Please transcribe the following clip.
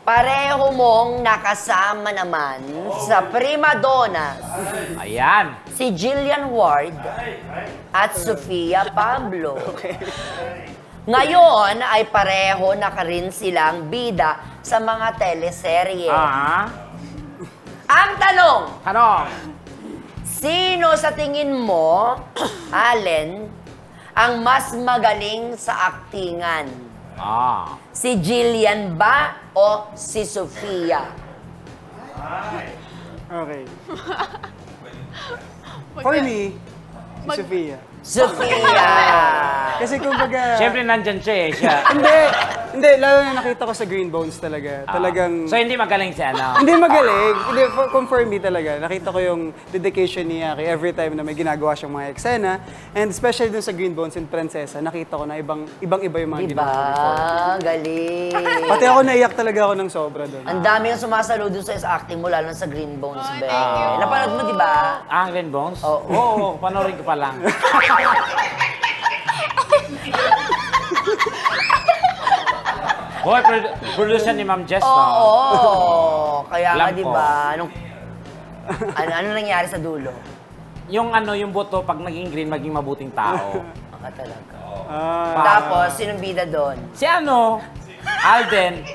pareho mong nakasama naman sa prima donnas Ayan. si Jillian Ward at Sofia Pablo. Ngayon ay pareho na ka rin silang bida sa mga teleserye. Ang tanong, sino sa tingin mo, Allen, ang mas magaling sa aktingan? Si Jillian ba o si Sofia? Okay. For me, si Sofia. Sofia! Kasi kumbaga... Siyempre, nandyan siya eh. Siya. Hindi, lalo na nakita ko sa Green Bones talaga. Talagang... So, hindi magaling si ano? Hindi magaling. Hindi, for me talaga. Nakita ko yung dedication ni Yaki every time na may ginagawa siyang mga eksena. And especially dun sa Green Bones and Prinsesa, nakita ko na ibang-iba yung mga Diba? ginagawa before. Galing. Pati ako naiyak talaga ako ng sobra dun. Ang dami yung sumasalo dun sa acting mo, lalo na sa Green Bones, be. Napanood mo, di ba? Green Bones? Oo. Oo, panoorin ko pa lang. Boy, producer ni Ma'am Jess, Oo. Kaya nga, Alam di ko. ba? Ano nangyari sa dulo? Yung boto, pag naging green, maging mabuting tao. Baka talaga. Ah, Tapos, sinong bida doon? Si ano? Alden.